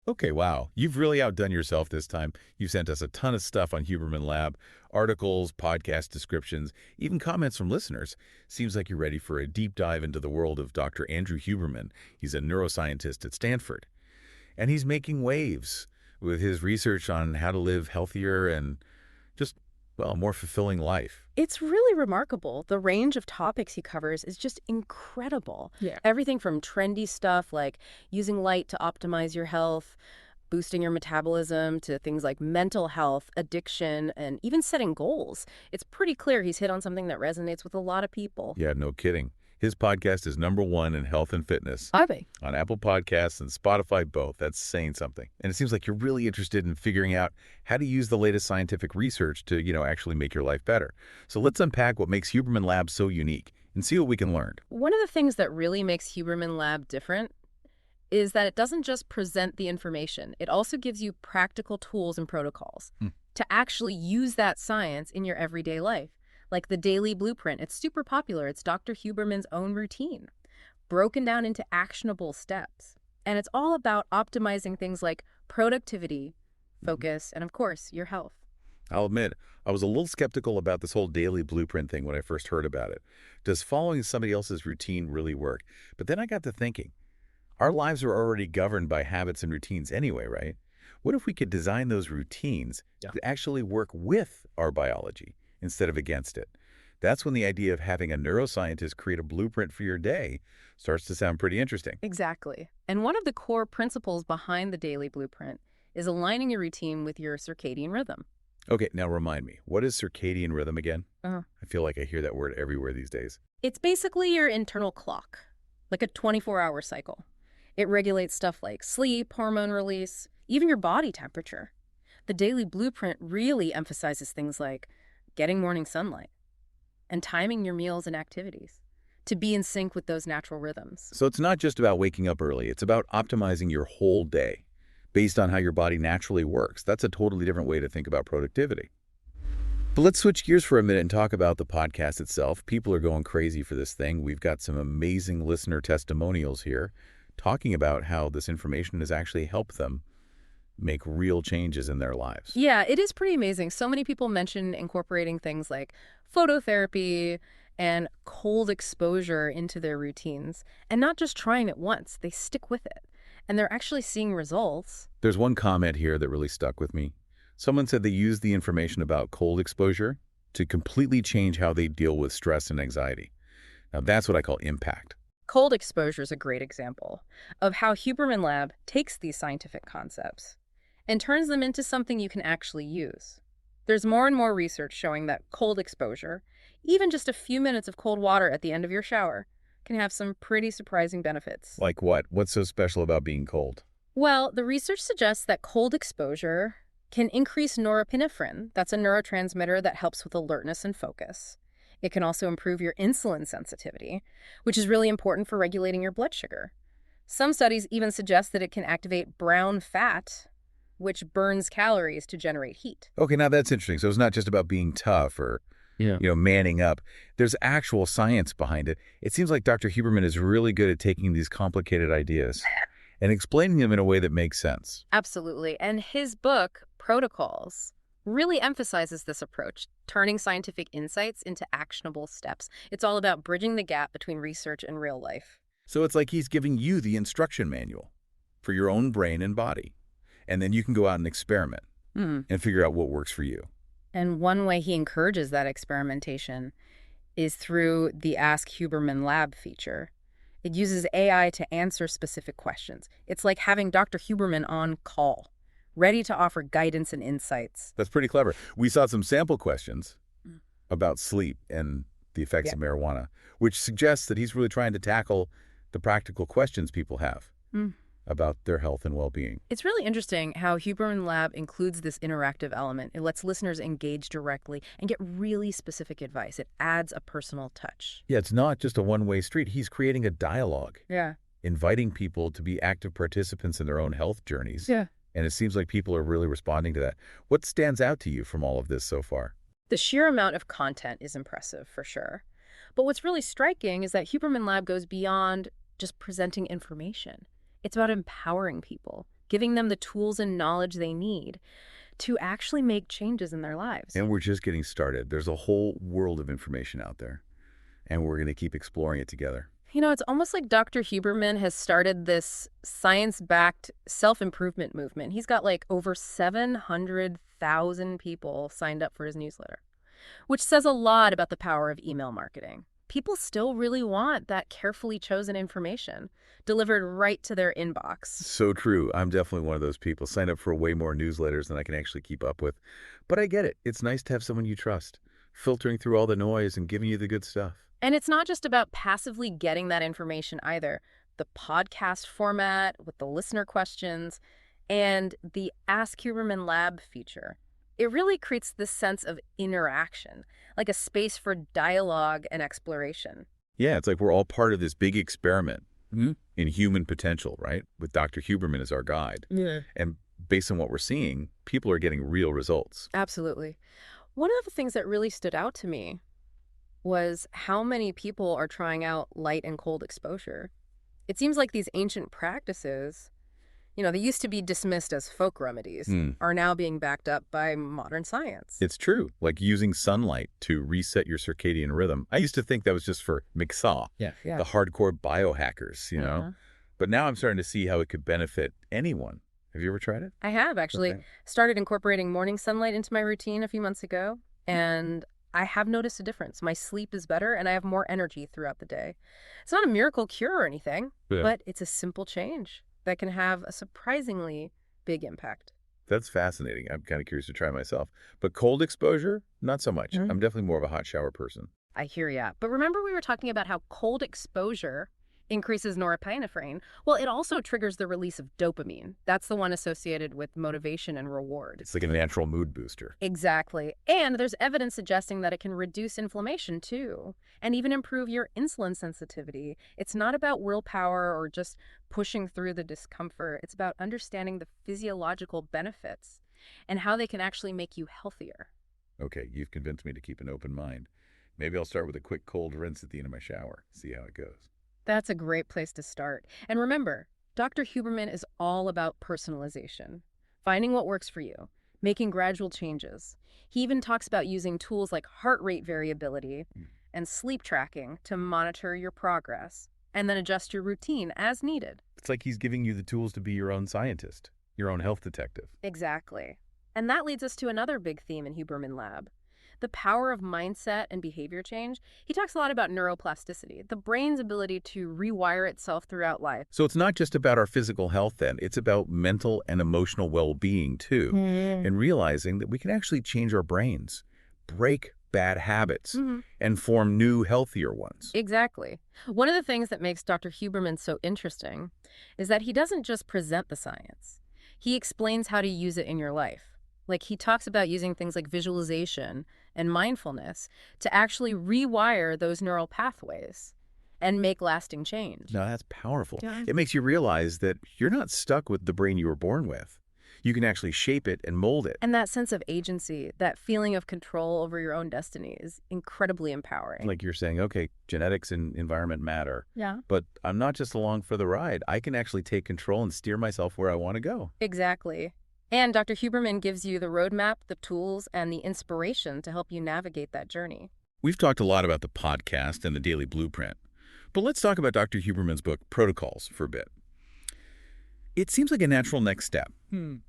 Okay, wow. You've really outdone yourself this time. You've sent us a ton of stuff on Huberman Lab, articles, podcast descriptions, even comments from listeners. Seems like you're ready for a deep dive into the world of Dr. Andrew Huberman. He's a neuroscientist at Stanford, and he's making waves with his research on how to live healthier and just, well, a more fulfilling life. It's really remarkable. The range of topics he covers is just incredible. Yeah. Everything from trendy stuff like using light to optimize your health, boosting your metabolism, to things like mental health, addiction, and even setting goals. It's pretty clear he's hit on something that resonates with a lot of people. Yeah, no kidding. His podcast is #1 in health and fitness. Are they? On Apple Podcasts and Spotify both. That's saying something. And it seems like you're really interested in figuring out how to use the latest scientific research to, actually make your life better. So let's unpack what makes Huberman Lab so unique and see what we can learn. One of the things that really makes Huberman Lab different is that it doesn't just present the information. It also gives you practical tools and protocols to actually use that science in your everyday life. Like the Daily Blueprint. It's super popular. It's Dr. Huberman's own routine, broken down into actionable steps. And it's all about optimizing things like productivity, focus, and of course, your health. I'll admit, I was a little skeptical about this whole Daily Blueprint thing when I first heard about it. Does following somebody else's routine really work? But then I got to thinking, our lives are already governed by habits and routines anyway, right? What if we could design those routines to actually work with our biology instead of against it? That's when the idea of having a neuroscientist create a blueprint for your day starts to sound pretty interesting. Exactly. And one of the core principles behind the Daily Blueprint is aligning your routine with your circadian rhythm. Okay, now remind me, what is circadian rhythm again? Uh-huh. I feel like I hear that word everywhere these days. It's basically your internal clock, like a 24-hour cycle. It regulates stuff like sleep, hormone release, even your body temperature. The Daily Blueprint really emphasizes things like getting morning sunlight and timing your meals and activities to be in sync with those natural rhythms. So it's not just about waking up early. It's about optimizing your whole day based on how your body naturally works. That's a totally different way to think about productivity. But let's switch gears for a minute and talk about the podcast itself. People are going crazy for this thing. We've got some amazing listener testimonials here talking about how this information has actually helped them make real changes in their lives. Yeah, it is pretty amazing. So many people mention incorporating things like phototherapy and cold exposure into their routines, and not just trying it once. They stick with it, and they're actually seeing results. There's one comment here that really stuck with me. Someone said they used the information about cold exposure to completely change how they deal with stress and anxiety. Now that's what I call impact. Cold exposure is a great example of how Huberman Lab takes these scientific concepts and turns them into something you can actually use. There's more and more research showing that cold exposure, even just a few minutes of cold water at the end of your shower, can have some pretty surprising benefits. Like what? What's so special about being cold? Well, the research suggests that cold exposure can increase norepinephrine. That's a neurotransmitter that helps with alertness and focus. It can also improve your insulin sensitivity, which is really important for regulating your blood sugar. Some studies even suggest that it can activate brown fat, which burns calories to generate heat. Okay, now that's interesting. So it's not just about being tough or, manning up. There's actual science behind it. It seems like Dr. Huberman is really good at taking these complicated ideas and explaining them in a way that makes sense. Absolutely. And his book, Protocols, really emphasizes this approach, turning scientific insights into actionable steps. It's all about bridging the gap between research and real life. So it's like he's giving you the instruction manual for your own brain and body. And then you can go out and experiment and figure out what works for you. And one way he encourages that experimentation is through the Ask Huberman Lab feature. It uses AI to answer specific questions. It's like having Dr. Huberman on call, ready to offer guidance and insights. That's pretty clever. We saw some sample questions about sleep and the effects of marijuana, which suggests that he's really trying to tackle the practical questions people have about their health and well-being. It's really interesting how Huberman Lab includes this interactive element. It lets listeners engage directly and get really specific advice. It adds a personal touch. Yeah, it's not just a one-way street. He's creating a dialogue, inviting people to be active participants in their own health journeys. Yeah. And it seems like people are really responding to that. What stands out to you from all of this so far? The sheer amount of content is impressive, for sure. But what's really striking is that Huberman Lab goes beyond just presenting information. It's about empowering people giving them the tools and knowledge they need to actually make changes in their lives. And we're just getting started. There's a whole world of information out there, and we're going to keep exploring it together. You know, it's almost like Dr. Huberman has started this science-backed self-improvement movement. He's got like over 700,000 people signed up for his newsletter, which says a lot about the power of email marketing. People still really want that carefully chosen information delivered right to their inbox. So true. I'm definitely one of those people. Sign up for way more newsletters than I can actually keep up with. But I get it. It's nice to have someone you trust, filtering through all the noise and giving you the good stuff. And it's not just about passively getting that information either. The podcast format with the listener questions and the Ask Huberman Lab feature. It really creates this sense of interaction, like a space for dialogue and exploration. Yeah, it's like we're all part of this big experiment in human potential, right? With Dr. Huberman as our guide. Yeah. And based on what we're seeing, people are getting real results. Absolutely. One of the things that really stood out to me was how many people are trying out light and cold exposure. It seems like these ancient practices, you know, they used to be dismissed as folk remedies, are now being backed up by modern science. It's true, like using sunlight to reset your circadian rhythm. I used to think that was just for McSaw, the hardcore biohackers, you know? But now I'm starting to see how it could benefit anyone. Have you ever tried it? I have, actually. Okay. Started incorporating morning sunlight into my routine a few months ago, and I have noticed a difference. My sleep is better, and I have more energy throughout the day. It's not a miracle cure or anything, but it's a simple change that can have a surprisingly big impact. That's fascinating. I'm kind of curious to try myself. But cold exposure, not so much. I'm definitely more of a hot shower person. I hear ya. But remember we were talking about how cold exposure increases norepinephrine? Well, it also triggers the release of dopamine. That's the one associated with motivation and reward. It's like a natural mood booster. Exactly. And there's evidence suggesting that it can reduce inflammation too, and even improve your insulin sensitivity. It's not about willpower or just pushing through the discomfort. It's about understanding the physiological benefits and how they can actually make you healthier. Okay, you've convinced me to keep an open mind. Maybe I'll start with a quick cold rinse at the end of my shower, see how it goes. That's a great place to start. And remember, Dr. Huberman is all about personalization, finding what works for you, making gradual changes. He even talks about using tools like heart rate variability and sleep tracking to monitor your progress and then adjust your routine as needed. It's like he's giving you the tools to be your own scientist, your own health detective. Exactly. And that leads us to another big theme in Huberman Lab. The power of mindset and behavior change. He talks a lot about neuroplasticity, the brain's ability to rewire itself throughout life. So it's not just about our physical health then, it's about mental and emotional well-being too, and realizing that we can actually change our brains, break bad habits, and form new, healthier ones. Exactly. One of the things that makes Dr. Huberman so interesting is that he doesn't just present the science. He explains how to use it in your life. Like, he talks about using things like visualization and mindfulness to actually rewire those neural pathways and make lasting change. Now, that's powerful. Yeah. It makes you realize that you're not stuck with the brain you were born with. You can actually shape it and mold it. And that sense of agency, that feeling of control over your own destiny is incredibly empowering. Like you're saying, okay, genetics and environment matter. Yeah. But I'm not just along for the ride. I can actually take control and steer myself where I want to go. Exactly. And Dr. Huberman gives you the roadmap, the tools, and the inspiration to help you navigate that journey. We've talked a lot about the podcast and the daily blueprint, but let's talk about Dr. Huberman's book, Protocols, for a bit. It seems like a natural next step,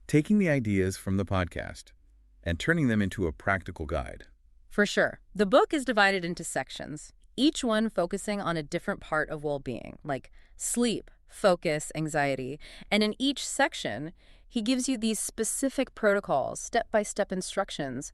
taking the ideas from the podcast and turning them into a practical guide. For sure. The book is divided into sections, each one focusing on a different part of well-being, like sleep, focus, anxiety. And in each section, he gives you these specific protocols, step-by-step instructions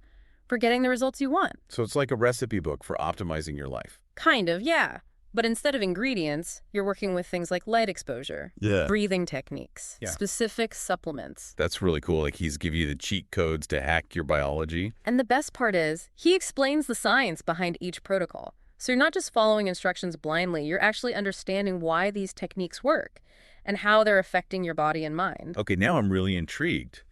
for getting the results you want. So it's like a recipe book for optimizing your life. Kind of, yeah. But instead of ingredients, you're working with things like light exposure, breathing techniques, specific supplements. That's really cool. Like, he's giving you the cheat codes to hack your biology. And the best part is, he explains the science behind each protocol. So you're not just following instructions blindly, you're actually understanding why these techniques work and how they're affecting your body and mind. Okay, now I'm really intrigued.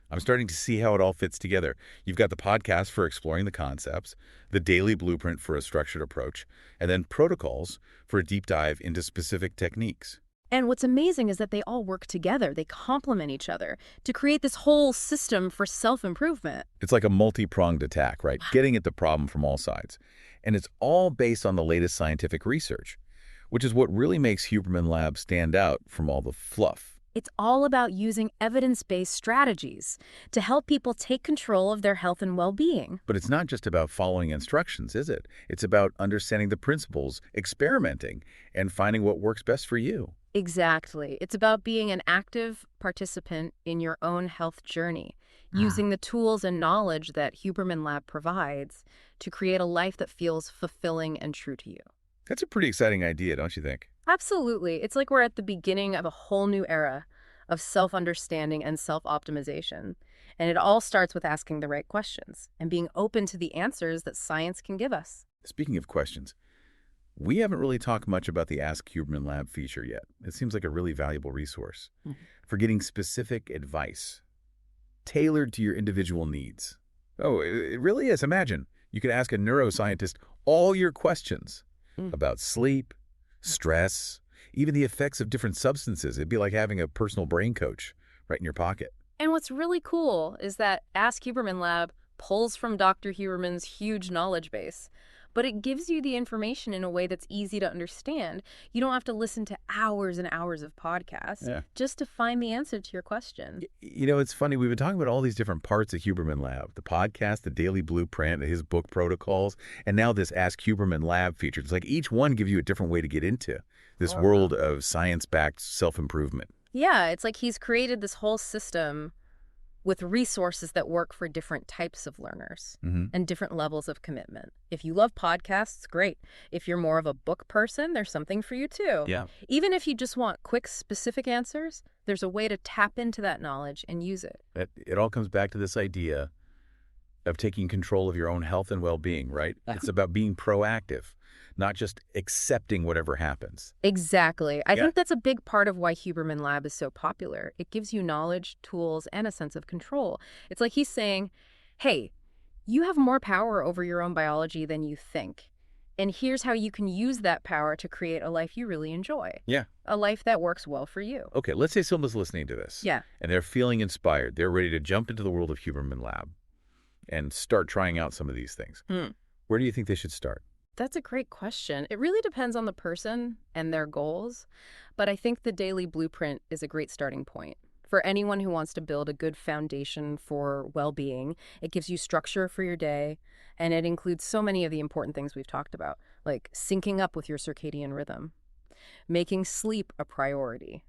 I'm starting to see how it all fits together. You've got the podcast for exploring the concepts, the daily blueprint for a structured approach, and then protocols for a deep dive into specific techniques. And what's amazing is that they all work together. They complement each other to create this whole system for self-improvement. It's like a multi-pronged attack, right? Getting at the problem from all sides. And it's all based on the latest scientific research, which is what really makes Huberman Lab stand out from all the fluff. It's all about using evidence-based strategies to help people take control of their health and well-being. But it's not just about following instructions, is it? It's about understanding the principles, experimenting, and finding what works best for you. Exactly. It's about being an active participant in your own health journey, using the tools and knowledge that Huberman Lab provides to create a life that feels fulfilling and true to you. That's a pretty exciting idea, don't you think? Absolutely. It's like we're at the beginning of a whole new era of self-understanding and self-optimization. And it all starts with asking the right questions and being open to the answers that science can give us. Speaking of questions, we haven't really talked much about the Ask Huberman Lab feature yet. It seems like a really valuable resource for getting specific advice tailored to your individual needs. Oh, it really is. Imagine you could ask a neuroscientist all your questions about sleep, stress, even the effects of different substances. It'd be like having a personal brain coach right in your pocket. And what's really cool is that Ask Huberman Lab pulls from Dr. Huberman's huge knowledge base, but it gives you the information in a way that's easy to understand. You don't have to listen to hours and hours of podcasts just to find the answer to your question. You know, it's funny. We've been talking about all these different parts of Huberman Lab, the podcast, the daily blueprint, his book protocols, and now this Ask Huberman Lab feature. It's like each one gives you a different way to get into this world of science-backed self-improvement. Yeah, it's like he's created this whole system with resources that work for different types of learners and different levels of commitment. If you love podcasts, great. If you're more of a book person, there's something for you too. Yeah. Even if you just want quick, specific answers, there's a way to tap into that knowledge and use it. It all comes back to this idea of taking control of your own health and well-being, right? It's about being proactive, not just accepting whatever happens. Exactly. I think that's a big part of why Huberman Lab is so popular. It gives you knowledge, tools, and a sense of control. It's like he's saying, hey, you have more power over your own biology than you think. And here's how you can use that power to create a life you really enjoy. Yeah. A life that works well for you. Okay, let's say someone's listening to this. Yeah. And they're feeling inspired. They're ready to jump into the world of Huberman Lab and start trying out some of these things. Where do you think they should start? That's a great question. It really depends on the person and their goals, but I think the daily blueprint is a great starting point. For anyone who wants to build a good foundation for well-being, it gives you structure for your day, and it includes so many of the important things we've talked about, like syncing up with your circadian rhythm, making sleep a priority,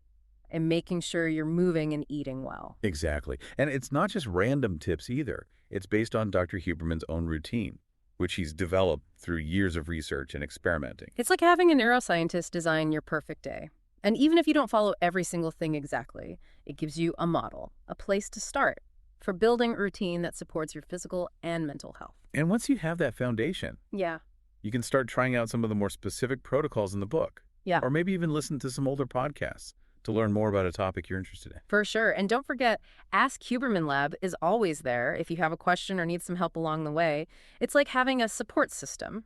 and making sure you're moving and eating well. Exactly. And it's not just random tips either. It's based on Dr. Huberman's own routine, which he's developed through years of research and experimenting. It's like having a neuroscientist design your perfect day. And even if you don't follow every single thing exactly, it gives you a model, a place to start for building a routine that supports your physical and mental health. And once you have that foundation, you can start trying out some of the more specific protocols in the book. Yeah. Or maybe even listen to some older podcasts to learn more about a topic you're interested in. For sure. And don't forget, Ask Huberman Lab is always there if you have a question or need some help along the way. It's like having a support system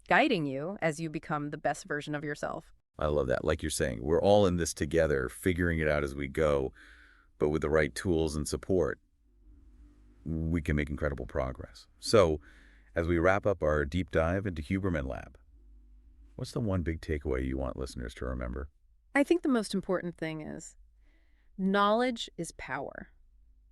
guiding you as you become the best version of yourself. I love that. Like you're saying, we're all in this together, figuring it out as we go, but with the right tools and support, we can make incredible progress. So, as we wrap up our deep dive into Huberman Lab, what's the one big takeaway you want listeners to remember? I think the most important thing is knowledge is power,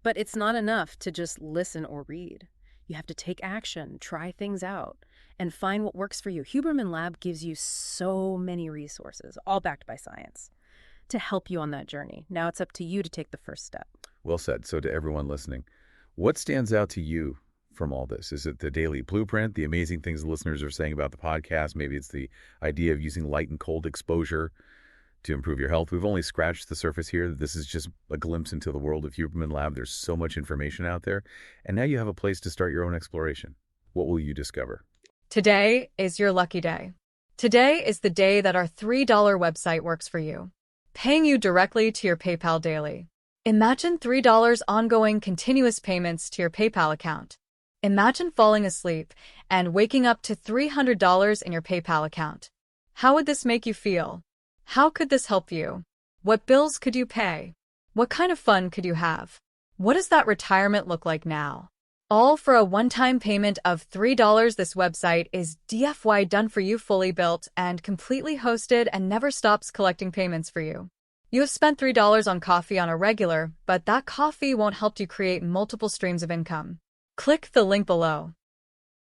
but it's not enough to just listen or read. You have to take action, try things out, and find what works for you. Huberman Lab gives you so many resources, all backed by science, to help you on that journey. Now it's up to you to take the first step. Well said. So to everyone listening, what stands out to you from all this? Is it the daily blueprint, the amazing things the listeners are saying about the podcast? Maybe it's the idea of using light and cold exposure to improve your health. We've only scratched the surface here. This is just a glimpse into the world of Huberman Lab. There's so much information out there. And now you have a place to start your own exploration. What will you discover? Today is your lucky day. Today is the day that our $3 website works for you, paying you directly to your PayPal daily. Imagine $3 ongoing continuous payments to your PayPal account. Imagine falling asleep and waking up to $300 in your PayPal account. How would this make you feel? How could this help you? What bills could you pay? What kind of fun could you have? What does that retirement look like now? All for a one-time payment of $3. This website is DFY done for you, fully built and completely hosted, and never stops collecting payments for you. You have spent $3 on coffee on a regular, but that coffee won't help you create multiple streams of income. Click the link below.